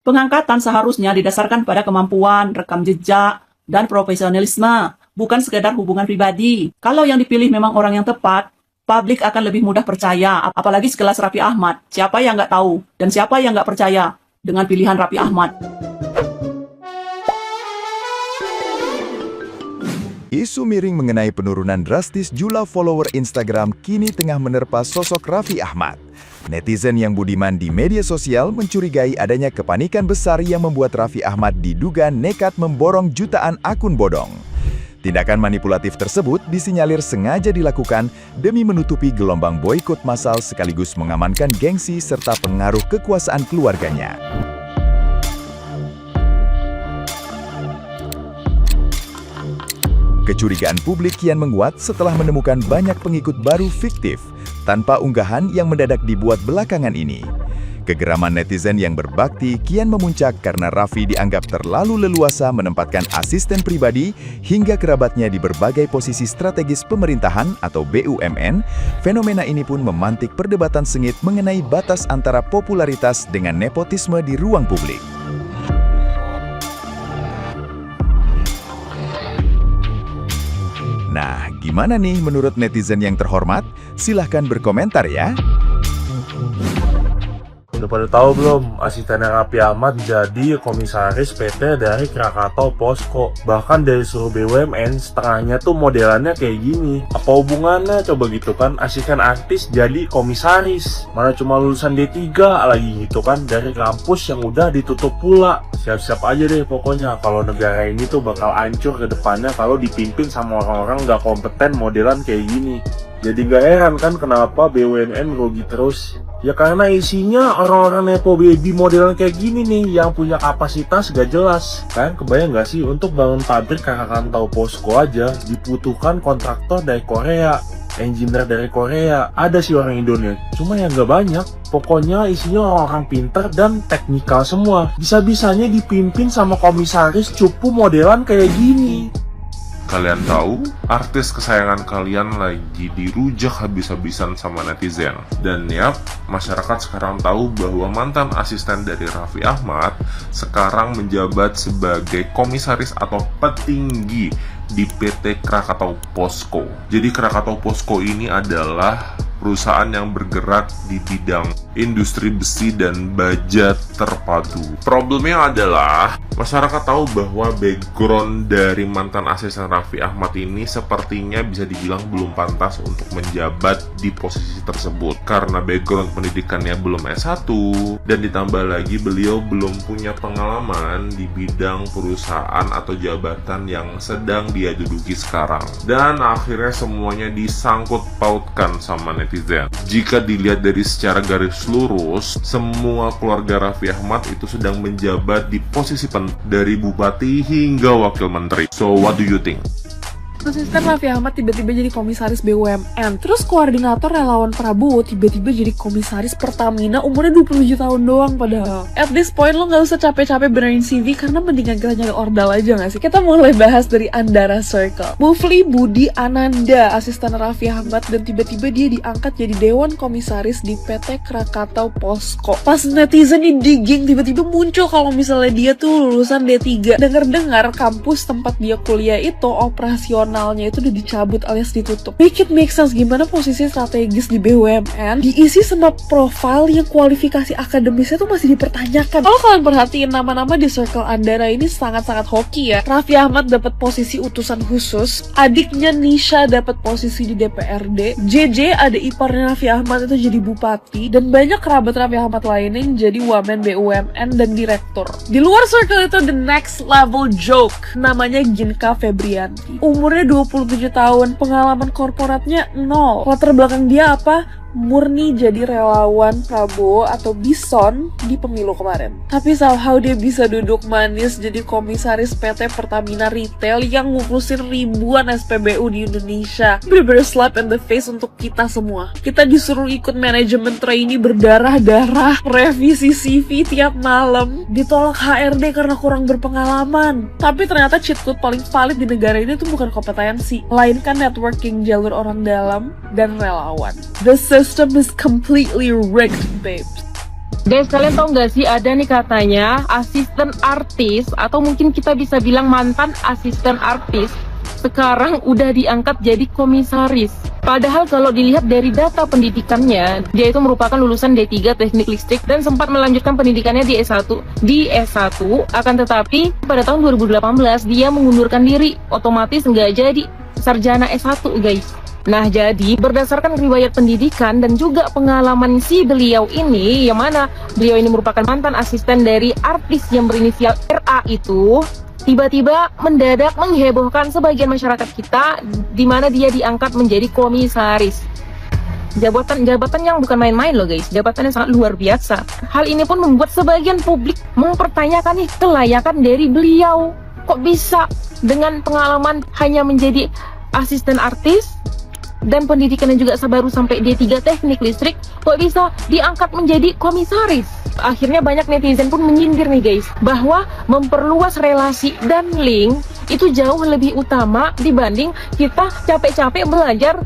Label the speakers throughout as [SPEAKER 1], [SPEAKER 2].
[SPEAKER 1] Pengangkatan seharusnya didasarkan pada kemampuan, rekam jejak, dan profesionalisme, bukan sekedar hubungan pribadi. Kalau yang dipilih memang orang yang tepat, publik akan lebih mudah percaya, apalagi sekelas Raffi Ahmad. Siapa yang nggak tahu, dan siapa yang nggak percaya dengan pilihan Raffi Ahmad?
[SPEAKER 2] Isu miring mengenai penurunan drastis jumlah follower Instagram kini tengah menerpa sosok Raffi Ahmad. Netizen yang budiman di media sosial mencurigai adanya kepanikan besar yang membuat Raffi Ahmad diduga nekat memborong jutaan akun bodong. Tindakan manipulatif tersebut disinyalir sengaja dilakukan demi menutupi gelombang boikot massal sekaligus mengamankan gengsi serta pengaruh kekuasaan keluarganya. Kecurigaan publik kian menguat setelah menemukan banyak pengikut baru fiktif tanpa unggahan yang mendadak dibuat belakangan ini. Kegeraman netizen yang berbakti kian memuncak karena Raffi dianggap terlalu leluasa menempatkan asisten pribadi hingga kerabatnya di berbagai posisi strategis pemerintahan atau BUMN. Fenomena ini pun memantik perdebatan sengit mengenai batas antara popularitas dengan nepotisme di ruang publik. Nah, gimana nih menurut netizen yang terhormat? Silahkan berkomentar ya.
[SPEAKER 3] Udah pada tahu belum, asisten Raffi Ahmad jadi komisaris PT dari Krakatau Posko. Bahkan dari seluruh BUMN, setengahnya tuh modelannya kayak gini. Apa hubungannya coba gitu kan, asisten artis jadi komisaris. Mana cuma lulusan D3 lagi gitu kan, dari kampus yang udah ditutup pula. Siap-siap aja deh pokoknya, kalau negara ini tuh bakal hancur ke depannya kalau dipimpin sama orang-orang gak kompeten modelan kayak gini. Jadi gak heran kan kenapa BUMN rugi terus. Ya karena isinya orang-orang nepo baby modelan kayak gini nih, yang punya kapasitas gak jelas. Kalian kebayang gak sih, untuk bangun pabrik Krakatau Posko aja dibutuhkan kontraktor dari Korea, engineer dari Korea, ada sih orang Indonesia, cuma yang gak banyak. Pokoknya isinya orang-orang pinter dan teknikal semua. Bisa-bisanya dipimpin sama komisaris cupu modelan kayak gini.
[SPEAKER 4] Kalian tahu, artis kesayangan kalian lagi dirujak habis-habisan sama netizen. Dan yap, masyarakat sekarang tahu bahwa mantan asisten dari Raffi Ahmad sekarang menjabat sebagai komisaris atau petinggi di PT Krakatau Posko. Jadi Krakatau Posko ini adalah perusahaan yang bergerak di bidang industri besi dan baja terpadu. Problemnya adalah masyarakat tahu bahwa background dari mantan asisten Raffi Ahmad ini sepertinya bisa dibilang belum pantas untuk menjabat di posisi tersebut karena background pendidikannya belum S1 dan ditambah lagi beliau belum punya pengalaman di bidang perusahaan atau jabatan yang sedang dia duduki sekarang. Dan akhirnya semuanya disangkut pautkan sama netizen. Jika dilihat dari secara garis lurus, semua keluarga Raffi Ahmad itu sedang menjabat di posisi penting dari bupati hingga wakil menteri. So what do you think?
[SPEAKER 5] Asisten Raffi Ahmad tiba-tiba jadi komisaris BUMN. Terus koordinator relawan Prabowo tiba-tiba jadi komisaris Pertamina umurnya 27 tahun doang padahal. At this point lo gak usah capek-capek benerin CV karena mendingan kita nyari ordal aja gak sih? Kita mulai bahas dari Andara Circle. Mufli Budi Ananda, asisten Raffi Ahmad, dan tiba-tiba dia diangkat jadi Dewan Komisaris di PT Krakatau Posko. Pas netizen di digging tiba-tiba muncul kalau misalnya dia tuh lulusan D3. Dengar-dengar kampus tempat dia kuliah itu operasionalnya itu udah dicabut alias ditutup. Make it make sense gimana posisi strategis di BUMN diisi sama profil yang kualifikasi akademisnya tuh masih dipertanyakan. Kalau kalian perhatiin nama-nama di circle Andara ini sangat-sangat hoki ya. Raffi Ahmad dapat posisi utusan khusus, adiknya Nisha dapat posisi di DPRD, JJ ada iparnya Raffi Ahmad itu jadi bupati, dan banyak kerabat Raffi Ahmad lainnya yang jadi wamen BUMN dan direktur. Di luar circle itu the next level joke, namanya Ginka Febrianti. Umurnya 27 tahun, pengalaman korporatnya 0. Latar belakang dia apa? Murni jadi relawan Prabowo atau Bison di pemilu kemarin. Tapi somehow dia bisa duduk manis jadi komisaris PT Pertamina Retail yang ngurusin ribuan SPBU di Indonesia. Bener-bener slap in the face untuk kita semua. Kita disuruh ikut manajemen trainee berdarah-darah, revisi CV tiap malam, ditolak HRD karena kurang berpengalaman. Tapi ternyata cheat code paling valid di negara ini tuh bukan kompetensi, melainkan networking jalur orang dalam dan relawan. The system is completely rigged, babes.
[SPEAKER 6] Guys, kalian tau gak sih ada nih katanya asisten artis, atau mungkin kita bisa bilang mantan asisten artis, sekarang udah diangkat jadi komisaris. Padahal kalau dilihat dari data pendidikannya, dia itu merupakan lulusan D3 Teknik Listrik dan sempat melanjutkan pendidikannya di S1. Akan tetapi pada tahun 2018 dia mengundurkan diri, otomatis nggak jadi sarjana S1 guys. Nah, jadi berdasarkan riwayat pendidikan dan juga pengalaman si beliau ini, yang mana beliau ini merupakan mantan asisten dari artis yang berinisial RA itu, tiba-tiba mendadak menghebohkan sebagian masyarakat kita, di mana dia diangkat menjadi komisaris. Jabatan yang bukan main-main loh guys, jabatan yang sangat luar biasa. Hal ini pun membuat sebagian publik mempertanyakan nih kelayakan dari beliau. Kok bisa dengan pengalaman hanya menjadi asisten artis dan pendidikannya juga baru sampai D3 Teknik Listrik, kok bisa diangkat menjadi komisaris? Akhirnya banyak netizen pun menyindir nih guys, bahwa memperluas relasi dan link itu jauh lebih utama dibanding kita capek-capek belajar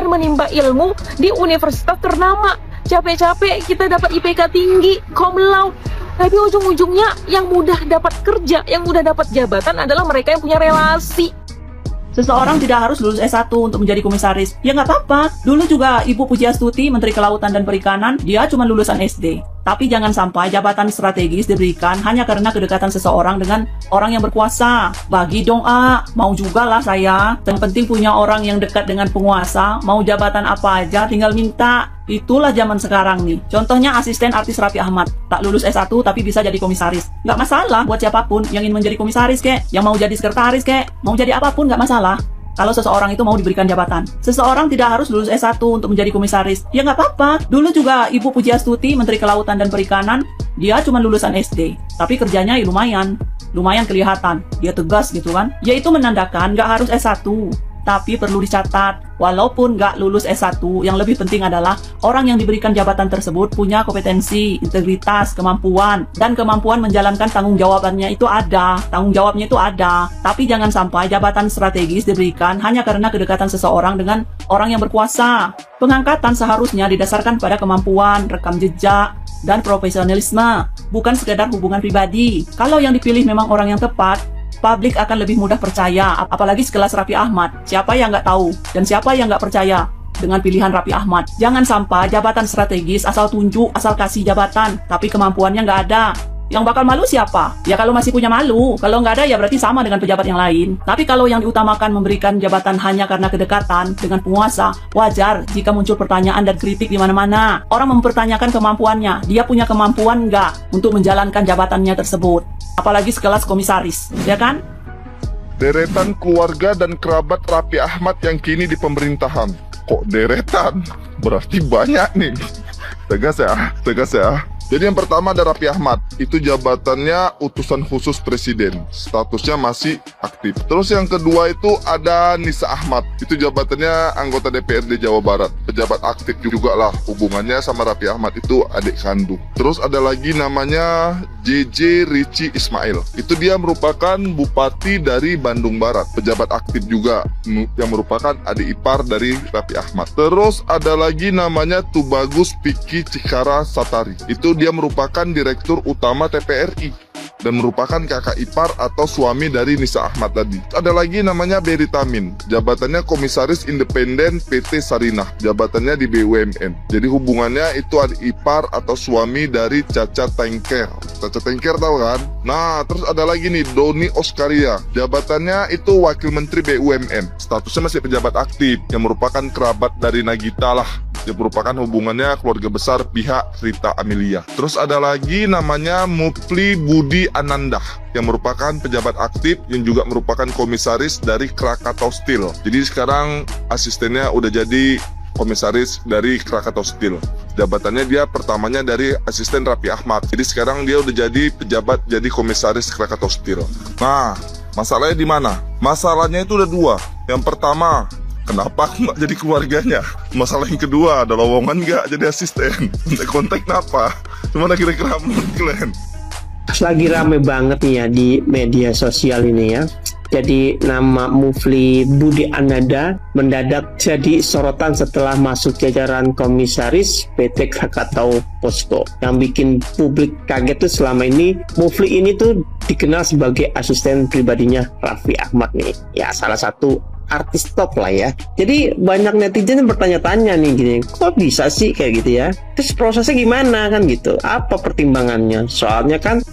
[SPEAKER 6] menimba ilmu di universitas ternama. Capek-capek kita dapat IPK tinggi, cum laude, tapi ujung-ujungnya yang mudah dapat kerja, yang mudah dapat jabatan adalah mereka yang punya relasi.
[SPEAKER 1] Seseorang tidak harus lulus S1 untuk menjadi komisaris. Ya nggak apa-apa. Dulu juga Ibu Pujiastuti, Menteri Kelautan dan Perikanan, dia cuma lulusan SD. Tapi jangan sampai jabatan strategis diberikan hanya karena kedekatan seseorang dengan orang yang berkuasa. Bagi dong, mau juga lah saya. Yang penting punya orang yang dekat dengan penguasa, mau jabatan apa aja tinggal minta. Itulah zaman sekarang nih. Contohnya asisten artis Raffi Ahmad. Tak lulus S1 tapi bisa jadi komisaris. Nggak masalah buat siapapun yang ingin menjadi komisaris kek, yang mau jadi sekretaris kek, mau jadi apapun nggak masalah. Kalau seseorang itu mau diberikan jabatan. Seseorang tidak harus lulus S1 untuk menjadi komisaris. Ya nggak apa-apa. Dulu juga Ibu Pujiastuti, Menteri Kelautan dan Perikanan, dia cuma lulusan SD. Tapi kerjanya ya lumayan kelihatan. Dia tegas gitu kan. Yaitu menandakan nggak harus S1. Tapi perlu dicatat, walaupun nggak lulus S1, yang lebih penting adalah orang yang diberikan jabatan tersebut punya kompetensi, integritas, kemampuan, dan kemampuan menjalankan tanggung jawabnya itu ada. Tapi jangan sampai jabatan strategis diberikan hanya karena kedekatan seseorang dengan orang yang berkuasa. Pengangkatan seharusnya didasarkan pada kemampuan, rekam jejak, dan profesionalisme, bukan sekedar hubungan pribadi. Kalau yang dipilih memang orang yang tepat, publik akan lebih mudah percaya, apalagi sekelas Raffi Ahmad. Siapa yang nggak tahu dan siapa yang nggak percaya dengan pilihan Raffi Ahmad? Jangan sampai jabatan strategis asal tunjuk, asal kasih jabatan, tapi kemampuannya nggak ada. Yang bakal malu siapa? Ya kalau masih punya malu. Kalau nggak ada ya berarti sama dengan pejabat yang lain. Tapi kalau yang diutamakan memberikan jabatan hanya karena kedekatan dengan penguasa, wajar jika muncul pertanyaan dan kritik di mana-mana. Orang mempertanyakan kemampuannya. Dia punya kemampuan nggak untuk menjalankan jabatannya tersebut? Apalagi sekelas komisaris, ya kan?
[SPEAKER 7] Deretan keluarga dan kerabat Raffi Ahmad yang kini di pemerintahan. Kok deretan? Berarti banyak nih. Tegas ya. Jadi yang pertama ada Raffi Ahmad, itu jabatannya utusan khusus presiden, statusnya masih aktif. Terus yang kedua itu ada Nisa Ahmad, itu jabatannya anggota DPRD Jawa Barat, pejabat aktif juga lah, hubungannya sama Raffi Ahmad itu adik kandung. Terus ada lagi namanya JJ Ricci Ismail, itu dia merupakan bupati dari Bandung Barat, pejabat aktif juga, yang merupakan adik ipar dari Raffi Ahmad. Terus ada lagi namanya Tubagus Piki Cikara Satari, itu dia merupakan direktur utama TPRI dan merupakan kakak ipar atau suami dari Nisa Ahmad tadi. Ada lagi namanya Berry Tamin, jabatannya komisaris independen PT Sarinah, jabatannya di BUMN. Jadi hubungannya itu adik ipar atau suami dari Caca Tengker. Caca Tengker tahu kan? Nah, terus ada lagi nih Doni Oskaria, jabatannya itu wakil menteri BUMN. Statusnya masih pejabat aktif yang merupakan kerabat dari Nagita lah. Dia merupakan hubungannya keluarga besar pihak Rita Amelia. Terus ada lagi namanya Mufli Budi Ananda yang merupakan pejabat aktif yang juga merupakan komisaris dari Krakatau Steel. Jadi sekarang asistennya udah jadi komisaris dari Krakatau Steel. Jabatannya dia pertamanya dari asisten Raffi Ahmad. Jadi sekarang dia udah jadi pejabat jadi komisaris Krakatau Steel. Nah, masalahnya di mana? Masalahnya itu ada dua. Yang pertama, kenapa aku nggak jadi keluarganya? Masalah yang kedua, ada lowongan nggak jadi asisten? Kontak-kontak kenapa? Gimana kira-kira menurut kalian?
[SPEAKER 8] lagi rame banget nih ya di media sosial ini ya. Jadi nama Mufli Budi Ananda mendadak jadi sorotan setelah masuk jajaran komisaris PT Krakatau Posko. Yang bikin publik kaget tuh selama ini Mufli ini tuh dikenal sebagai asisten pribadinya Raffi Ahmad nih. Ya salah satu artis top lah ya. Jadi banyak netizen yang bertanya-tanya nih gini, kok bisa sih kayak gitu ya? Terus prosesnya gimana kan gitu? Apa pertimbangannya? Soalnya kan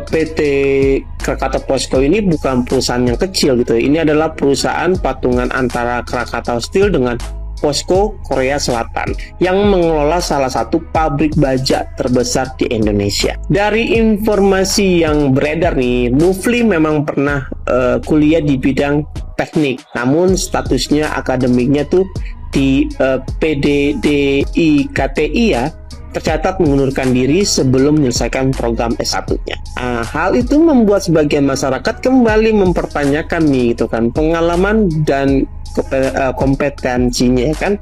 [SPEAKER 8] PT Krakatau Posko ini bukan perusahaan yang kecil gitu. Ini adalah perusahaan patungan antara Krakatau Steel dengan Posko Korea Selatan yang mengelola salah satu pabrik baja terbesar di Indonesia. Dari informasi yang beredar nih, Mufli memang pernah kuliah di bidang teknik, namun statusnya akademiknya tuh di PDDIKTI ya, tercatat mengundurkan diri sebelum menyelesaikan program S1-nya. Hal itu membuat sebagian masyarakat kembali mempertanyakan nih gitu kan pengalaman dan kompetensinya kan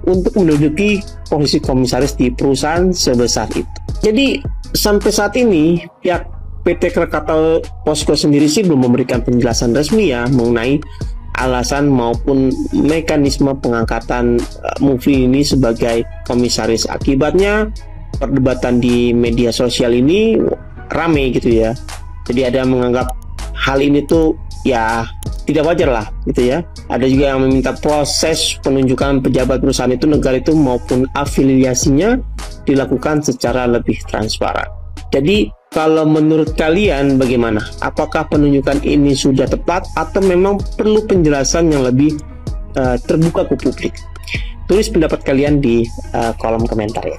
[SPEAKER 8] untuk menduduki posisi komisaris di perusahaan sebesar itu. Jadi sampai saat ini pihak PT Krakatau Posko sendiri sih belum memberikan penjelasan resmi ya mengenai alasan maupun mekanisme pengangkatan Mufli ini sebagai komisaris. Akibatnya perdebatan di media sosial ini rame gitu ya. Jadi ada yang menganggap hal ini tuh ya tidak wajar lah gitu ya. Ada juga yang meminta proses penunjukan pejabat perusahaan itu negara itu maupun afiliasinya dilakukan secara lebih transparan. Jadi kalau menurut kalian bagaimana? Apakah penunjukan ini sudah tepat atau memang perlu penjelasan yang lebih terbuka ke publik? Tulis pendapat kalian di kolom komentar ya.